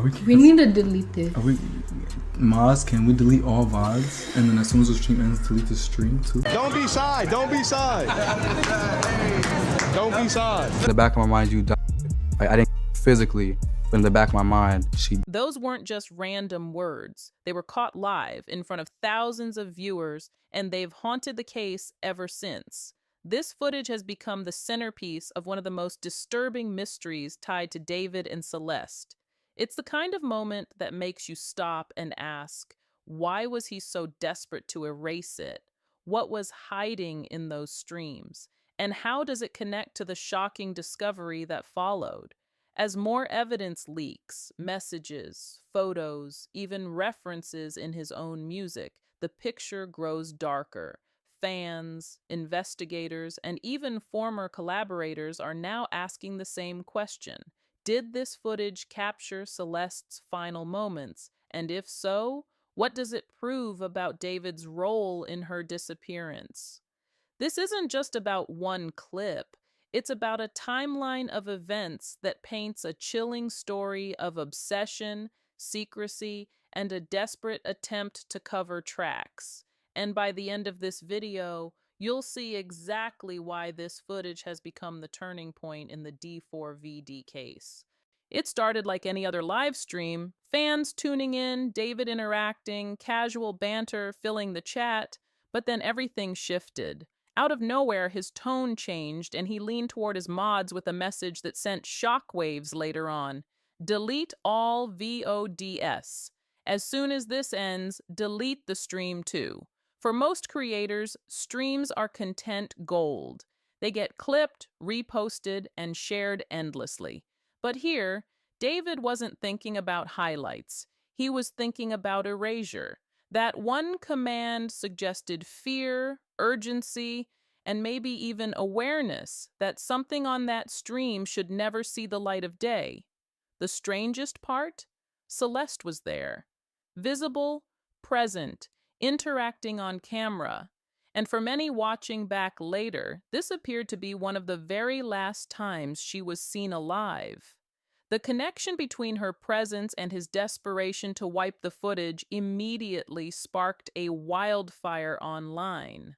We need to delete this. Maz, can we delete all VODs? And then as soon as the stream ends, delete the stream too? Don't be shy. Don't be shy. Don't be shy. In the back of my mind, you died. I didn't physically, but in the back of my mind, she. Those weren't just random words. They were caught live in front of thousands of viewers, and they've haunted the case ever since. This footage has become the centerpiece of one of the most disturbing mysteries tied to David and Celeste. It's the kind of moment that makes you stop and ask, why was he so desperate to erase it? What was hiding in those streams? And how does it connect to the shocking discovery that followed? As more evidence leaks, messages, photos, even references in his own music, the picture grows darker. Fans, investigators, and even former collaborators are now asking the same question. Did this footage capture Celeste's final moments? And if so, what does it prove about David's role in her disappearance? This isn't just about one clip. It's about a timeline of events that paints a chilling story of obsession, secrecy, and a desperate attempt to cover tracks. And by the end of this video, you'll see exactly why this footage has become the turning point in the D4vd case. It started like any other live stream, fans tuning in, David interacting, casual banter filling the chat, but then everything shifted. Out of nowhere, his tone changed and he leaned toward his mods with a message that sent shockwaves later on. Delete all VODs. As soon as this ends, delete the stream too. For most creators, streams are content gold. They get clipped, reposted, and shared endlessly. But here, David wasn't thinking about highlights. He was thinking about erasure. That one command suggested fear, urgency, and maybe even awareness that something on that stream should never see the light of day. The strangest part? Celeste was there. Visible, present, interacting on camera. And for many watching back later, this appeared to be one of the very last times she was seen alive. The connection between her presence and his desperation to wipe the footage immediately sparked a wildfire online.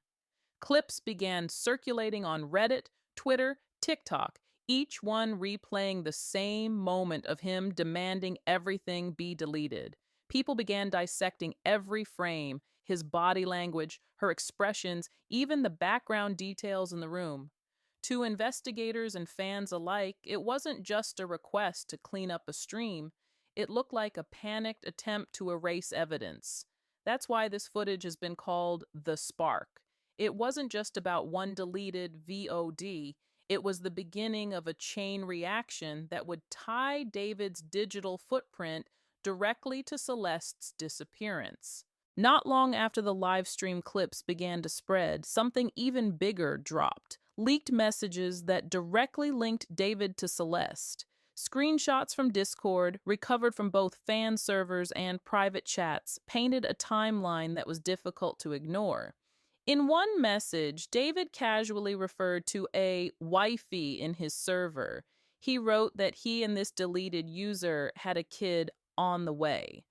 Clips began circulating on Reddit, Twitter, TikTok, each one replaying the same moment of him demanding everything be deleted. People began dissecting every frame, his body language, her expressions, even the background details in the room. To investigators and fans alike, it wasn't just a request to clean up a stream. It looked like a panicked attempt to erase evidence. That's why this footage has been called The Spark. It wasn't just about one deleted VOD. It was the beginning of a chain reaction that would tie David's digital footprint directly to Celeste's disappearance. Not long after the live stream clips began to spread, something even bigger dropped. Leaked messages that directly linked David to Celeste. Screenshots from Discord, recovered from both fan servers and private chats, painted a timeline that was difficult to ignore. In one message, David casually referred to a wifey in his server. He wrote that he and this deleted user had a kid on the way.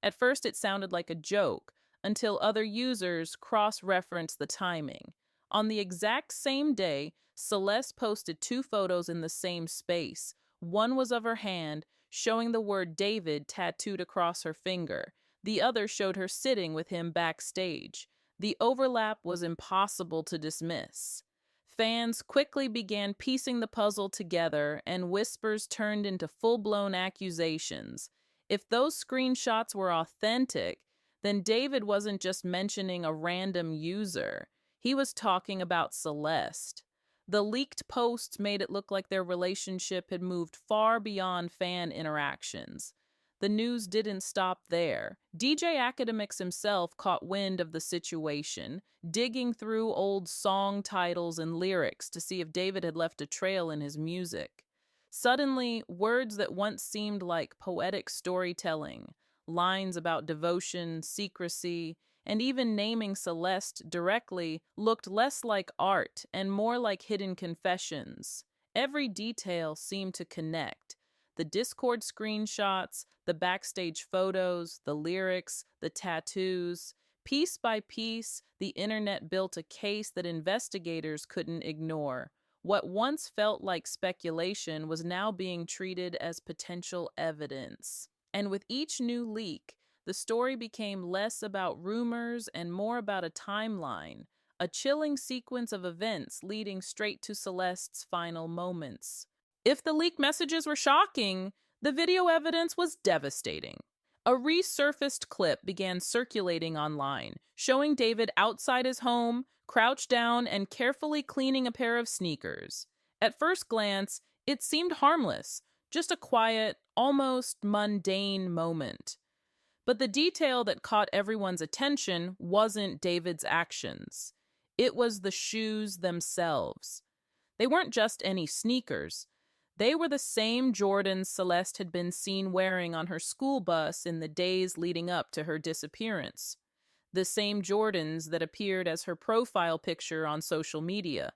At first, it sounded like a joke, until other users cross-referenced the timing. On the exact same day, Celeste posted two photos in the same space. One was of her hand, showing the word David tattooed across her finger. The other showed her sitting with him backstage. The overlap was impossible to dismiss. Fans quickly began piecing the puzzle together, and whispers turned into full-blown accusations. If those screenshots were authentic, then David wasn't just mentioning a random user. He was talking about Celeste. The leaked posts made it look like their relationship had moved far beyond fan interactions. The news didn't stop there. DJ Academics himself caught wind of the situation, digging through old song titles and lyrics to see if David had left a trail in his music. Suddenly, words that once seemed like poetic storytelling, lines about devotion, secrecy, and even naming Celeste directly looked less like art and more like hidden confessions. Every detail seemed to connect. the Discord screenshots, the backstage photos, the lyrics, the tattoos. Piece by piece, the internet built a case that investigators couldn't ignore. What once felt like speculation was now being treated as potential evidence. And with each new leak, the story became less about rumors and more about a timeline, a chilling sequence of events leading straight to Celeste's final moments. If the leaked messages were shocking, the video evidence was devastating. A resurfaced clip began circulating online, showing David outside his home, crouched down and carefully cleaning a pair of sneakers. At first glance, it seemed harmless, just a quiet, almost mundane moment. But the detail that caught everyone's attention wasn't David's actions. It was the shoes themselves. They weren't just any sneakers. They were the same Jordans Celeste had been seen wearing on her school bus in the days leading up to her disappearance. The same Jordans that appeared as her profile picture on social media.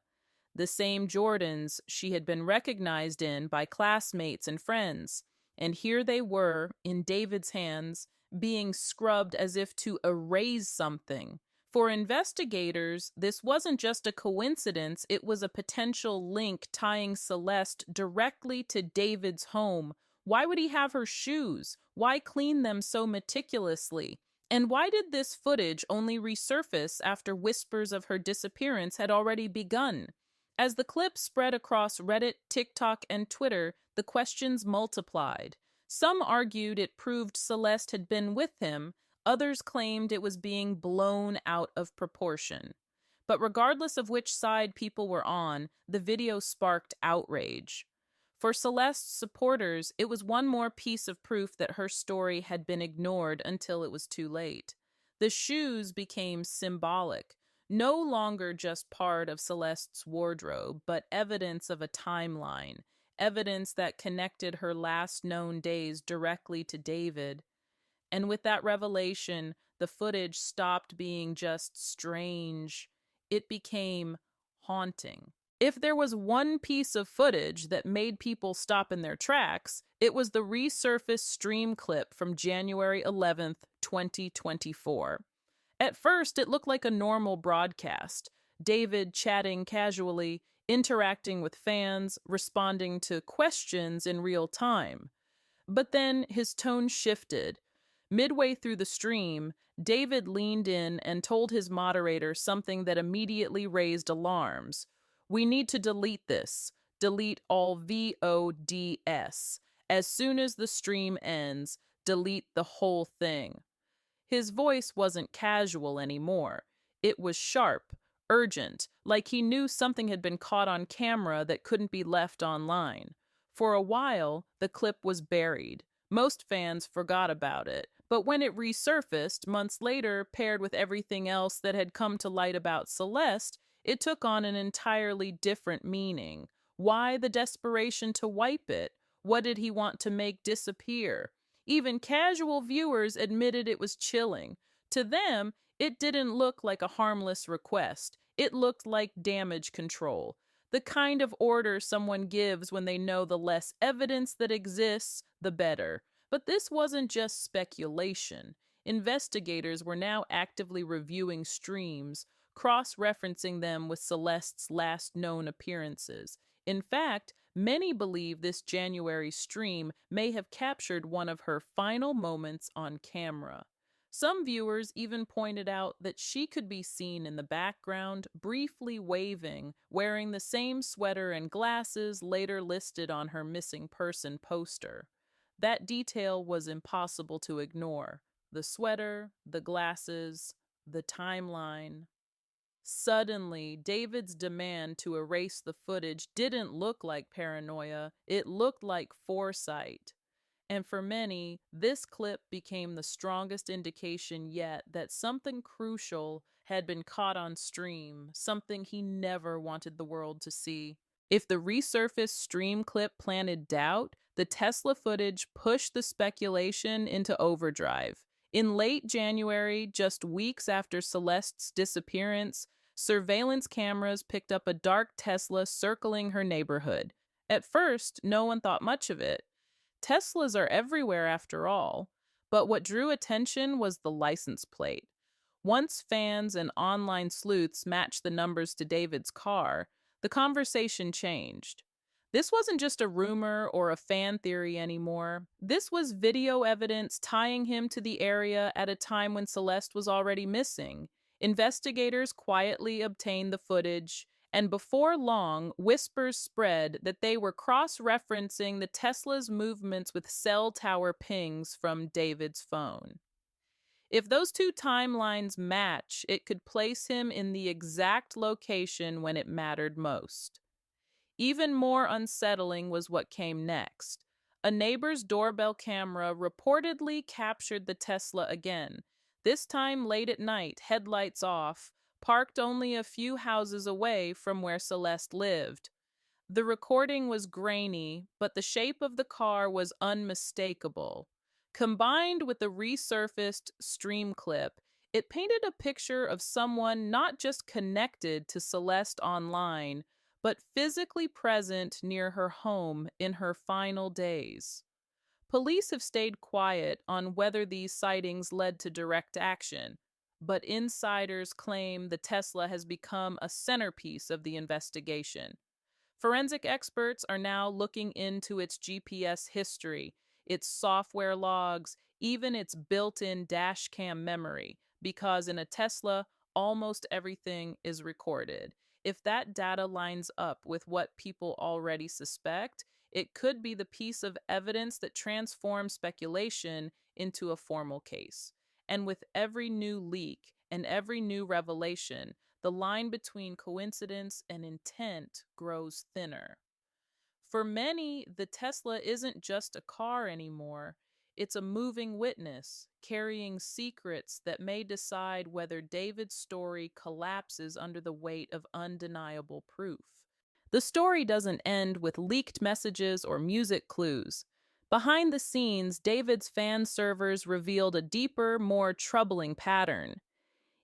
The same Jordans she had been recognized in by classmates and friends. And here they were, in David's hands, being scrubbed as if to erase something. For investigators, this wasn't just a coincidence, it was a potential link tying Celeste directly to David's home. Why would he have her shoes? Why clean them so meticulously? And why did this footage only resurface after whispers of her disappearance had already begun? As the clip spread across Reddit, TikTok, and Twitter, the questions multiplied. Some argued it proved Celeste had been with him. Others claimed it was being blown out of proportion. But regardless of which side people were on, the video sparked outrage. For Celeste's supporters, it was one more piece of proof that her story had been ignored until it was too late. The shoes became symbolic, no longer just part of Celeste's wardrobe, but evidence of a timeline, evidence that connected her last known days directly to David. And with that revelation, the footage stopped being just strange. It became haunting. If there was one piece of footage that made people stop in their tracks, it was the resurfaced stream clip from January 11th, 2024. At first, it looked like a normal broadcast. David chatting casually, interacting with fans, responding to questions in real time. But then his tone shifted. Midway through the stream, David leaned in and told his moderator something that immediately raised alarms. "We need to delete this. Delete all VODs. As soon as the stream ends, delete the whole thing." His voice wasn't casual anymore. It was sharp, urgent, like he knew something had been caught on camera that couldn't be left online. For a while, the clip was buried. Most fans forgot about it. But when it resurfaced months later, paired with everything else that had come to light about Celeste, it took on an entirely different meaning. Why the desperation to wipe it? What did he want to make disappear? Even casual viewers admitted it was chilling. To them, it didn't look like a harmless request. It looked like damage control. The kind of order someone gives when they know the less evidence that exists, the better. But this wasn't just speculation. Investigators were now actively reviewing streams, cross-referencing them with Celeste's last known appearances. In fact, many believe this January stream may have captured one of her final moments on camera. Some viewers even pointed out that she could be seen in the background, briefly waving, wearing the same sweater and glasses later listed on her missing person poster. That detail was impossible to ignore. The sweater, the glasses, the timeline. Suddenly, David's demand to erase the footage didn't look like paranoia, it looked like foresight. And for many, this clip became the strongest indication yet that something crucial had been caught on stream, something he never wanted the world to see. If the resurfaced stream clip planted doubt, the Tesla footage pushed the speculation into overdrive. In late January, just weeks after Celeste's disappearance, surveillance cameras picked up a dark Tesla circling her neighborhood. At first, no one thought much of it. Teslas are everywhere after all. But what drew attention was the license plate. Once fans and online sleuths matched the numbers to David's car, the conversation changed. This wasn't just a rumor or a fan theory anymore. This was video evidence tying him to the area at a time when Celeste was already missing. Investigators quietly obtained the footage, and before long, whispers spread that they were cross-referencing the Tesla's movements with cell tower pings from David's phone. If those two timelines match, it could place him in the exact location when it mattered most. Even more unsettling was what came next. A neighbor's doorbell camera reportedly captured the Tesla again, this time late at night, headlights off, parked only a few houses away from where Celeste lived. The recording was grainy, but the shape of the car was unmistakable. Combined with the resurfaced stream clip, it painted a picture of someone not just connected to Celeste online, but physically present near her home in her final days. Police have stayed quiet on whether these sightings led to direct action, but insiders claim the Tesla has become a centerpiece of the investigation. Forensic experts are now looking into its GPS history, its software logs, even its built-in dash cam memory, because in a Tesla, almost everything is recorded. If that data lines up with what people already suspect, it could be the piece of evidence that transforms speculation into a formal case. And with every new leak and every new revelation, the line between coincidence and intent grows thinner. For many, the Tesla isn't just a car anymore. It's a moving witness, carrying secrets that may decide whether David's story collapses under the weight of undeniable proof. The story doesn't end with leaked messages or music clues. Behind the scenes, David's fan servers revealed a deeper, more troubling pattern.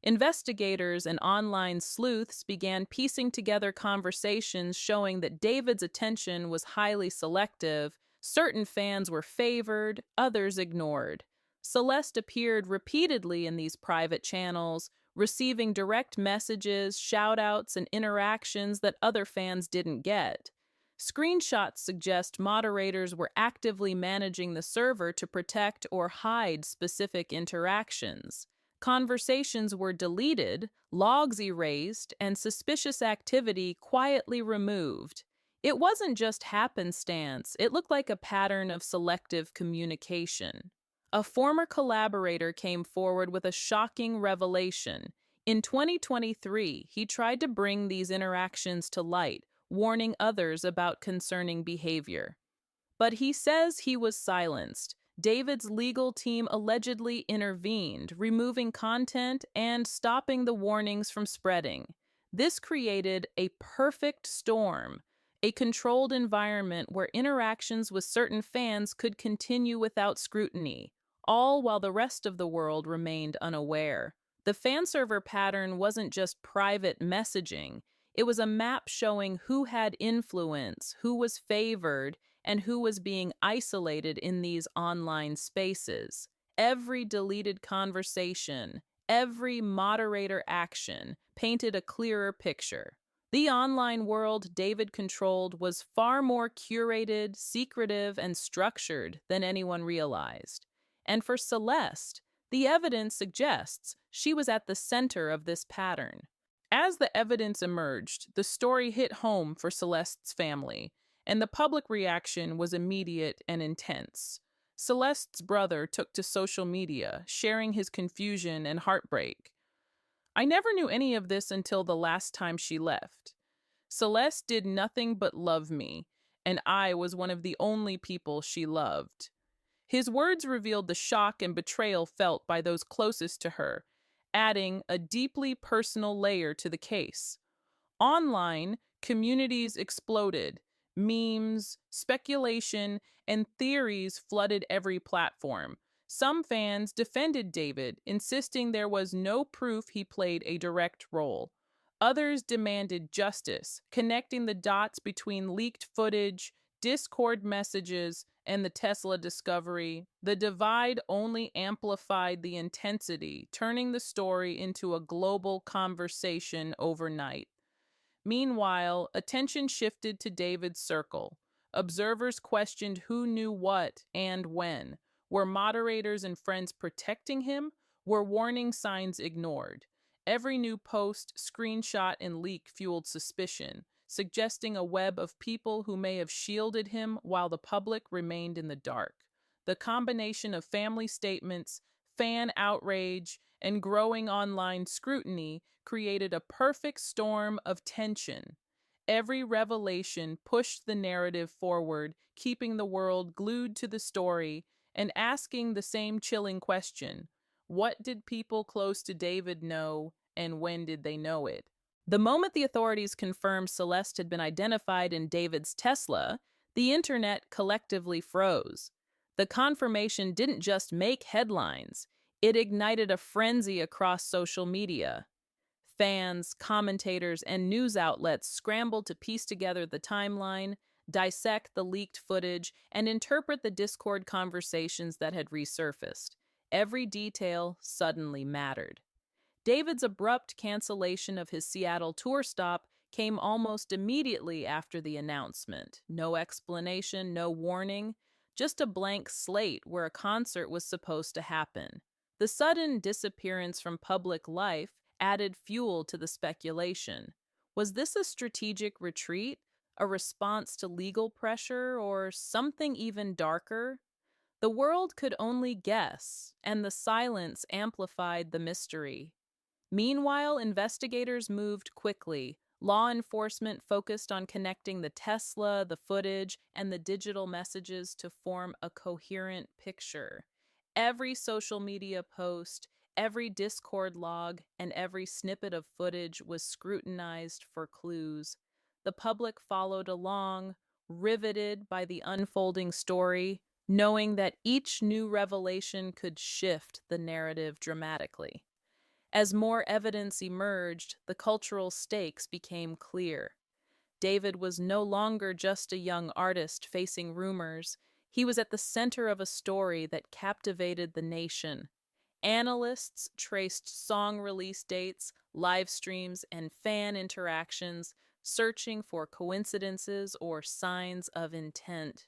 Investigators and online sleuths began piecing together conversations showing that David's attention was highly selective. Certain fans were favored, others ignored. Celeste appeared repeatedly in these private channels, receiving direct messages, shoutouts, and interactions that other fans didn't get. Screenshots suggest moderators were actively managing the server to protect or hide specific interactions. Conversations were deleted, logs erased, and suspicious activity quietly removed. It wasn't just happenstance, it looked like a pattern of selective communication. A former collaborator came forward with a shocking revelation. In 2023, he tried to bring these interactions to light, warning others about concerning behavior. But he says he was silenced. David's legal team allegedly intervened, removing content and stopping the warnings from spreading. This created a perfect storm, a controlled environment where interactions with certain fans could continue without scrutiny, all while the rest of the world remained unaware. The fan server pattern wasn't just private messaging, it was a map showing who had influence, who was favored, and who was being isolated in these online spaces. Every deleted conversation, every moderator action painted a clearer picture. The online world David controlled was far more curated, secretive, and structured than anyone realized. And for Celeste, the evidence suggests she was at the center of this pattern. As the evidence emerged, the story hit home for Celeste's family, and the public reaction was immediate and intense. Celeste's brother took to social media, sharing his confusion and heartbreak. "I never knew any of this until the last time she left. Celeste did nothing but love me, and I was one of the only people she loved." His words revealed the shock and betrayal felt by those closest to her, adding a deeply personal layer to the case. Online, communities exploded. Memes, speculation, and theories flooded every platform. Some fans defended David, insisting there was no proof he played a direct role. Others demanded justice, connecting the dots between leaked footage, Discord messages and the Tesla discovery, the divide only amplified the intensity, turning the story into a global conversation overnight. Meanwhile, attention shifted to David's circle. Observers questioned who knew what and when. Were moderators and friends protecting him? Were warning signs ignored? Every new post, screenshot, and leak fueled suspicion, suggesting a web of people who may have shielded him while the public remained in the dark. The combination of family statements, fan outrage, and growing online scrutiny created a perfect storm of tension. Every revelation pushed the narrative forward, keeping the world glued to the story and asking the same chilling question: what did people close to David know, and when did they know it? The moment the authorities confirmed Celeste had been identified in David's Tesla, the internet collectively froze. The confirmation didn't just make headlines, it ignited a frenzy across social media. Fans, commentators, and news outlets scrambled to piece together the timeline, dissect the leaked footage, and interpret the Discord conversations that had resurfaced. Every detail suddenly mattered. David's abrupt cancellation of his Seattle tour stop came almost immediately after the announcement. No explanation, no warning, just a blank slate where a concert was supposed to happen. The sudden disappearance from public life added fuel to the speculation. Was this a strategic retreat, a response to legal pressure, or something even darker? The world could only guess, and the silence amplified the mystery. Meanwhile, investigators moved quickly. Law enforcement focused on connecting the Tesla, the footage, and the digital messages to form a coherent picture. Every social media post, every Discord log, and every snippet of footage was scrutinized for clues. The public followed along, riveted by the unfolding story, knowing that each new revelation could shift the narrative dramatically. As more evidence emerged, the cultural stakes became clear. David was no longer just a young artist facing rumors. He was at the center of a story that captivated the nation. Analysts traced song release dates, live streams, and fan interactions, searching for coincidences or signs of intent.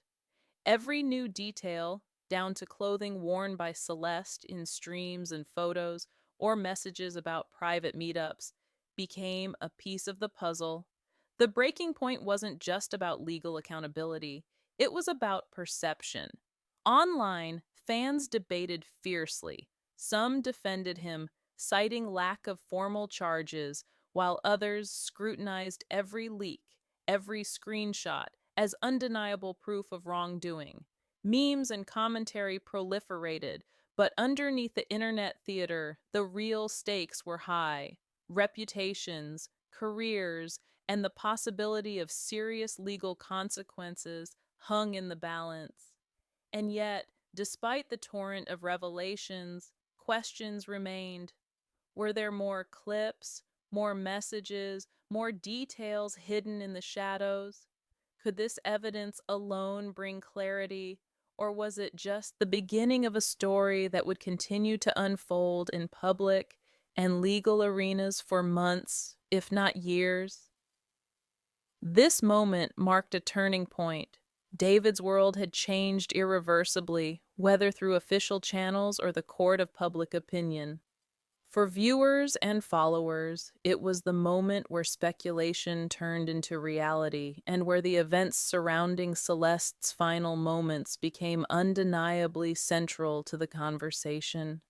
Every new detail, down to clothing worn by Celeste in streams and photos, or messages about private meetups, became a piece of the puzzle. The breaking point wasn't just about legal accountability, it was about perception. Online, fans debated fiercely. Some defended him, citing lack of formal charges, while others scrutinized every leak, every screenshot, as undeniable proof of wrongdoing. Memes and commentary proliferated, but underneath the internet theater, the real stakes were high. Reputations, careers, and the possibility of serious legal consequences hung in the balance. And yet, despite the torrent of revelations, questions remained. Were there more clips, more messages, more details hidden in the shadows? Could this evidence alone bring clarity? Or was it just the beginning of a story that would continue to unfold in public and legal arenas for months, if not years? This moment marked a turning point. David's world had changed irreversibly, whether through official channels or the court of public opinion. For viewers and followers, it was the moment where speculation turned into reality and where the events surrounding Celeste's final moments became undeniably central to the conversation.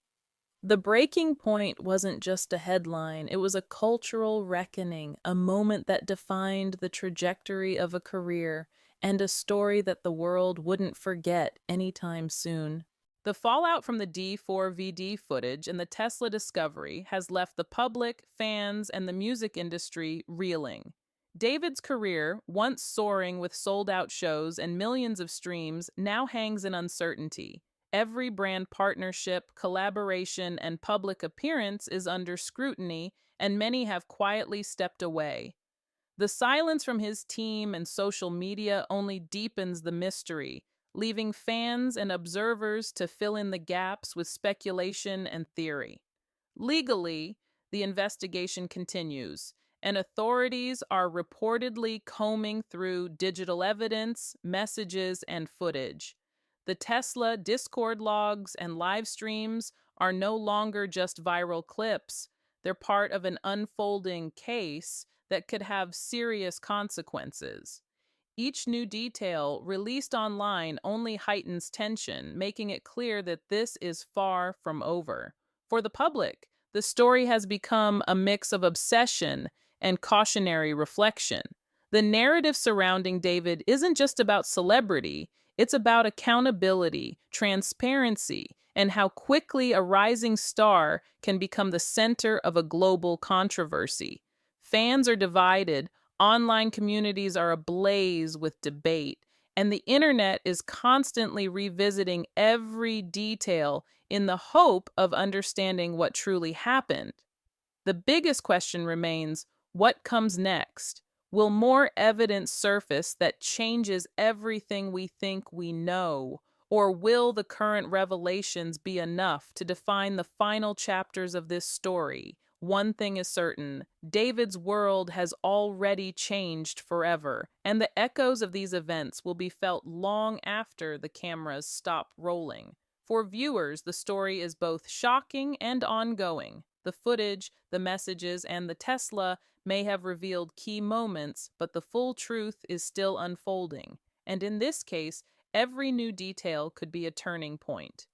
The breaking point wasn't just a headline, it was a cultural reckoning, a moment that defined the trajectory of a career and a story that the world wouldn't forget anytime soon. The fallout from the D4vd footage and the Tesla discovery has left the public, fans, and the music industry reeling. David's career, once soaring with sold-out shows and millions of streams, now hangs in uncertainty. Every brand partnership, collaboration, and public appearance is under scrutiny, and many have quietly stepped away. The silence from his team and social media only deepens the mystery, leaving fans and observers to fill in the gaps with speculation and theory. Legally, the investigation continues, and authorities are reportedly combing through digital evidence, messages, and footage. The Tesla Discord logs and live streams are no longer just viral clips, they're part of an unfolding case that could have serious consequences. Each new detail released online only heightens tension, making it clear that this is far from over. For the public, the story has become a mix of obsession and cautionary reflection. The narrative surrounding David isn't just about celebrity, it's about accountability, transparency, and how quickly a rising star can become the center of a global controversy. Fans are divided, online communities are ablaze with debate, and the internet is constantly revisiting every detail in the hope of understanding what truly happened. The biggest question remains, what comes next? Will more evidence surface that changes everything we think we know? Or will the current revelations be enough to define the final chapters of this story? One thing is certain, David's world has already changed forever, and the echoes of these events will be felt long after the cameras stop rolling. For viewers, the story is both shocking and ongoing. The footage, the messages, and the Tesla may have revealed key moments, but the full truth is still unfolding. And in this case, every new detail could be a turning point.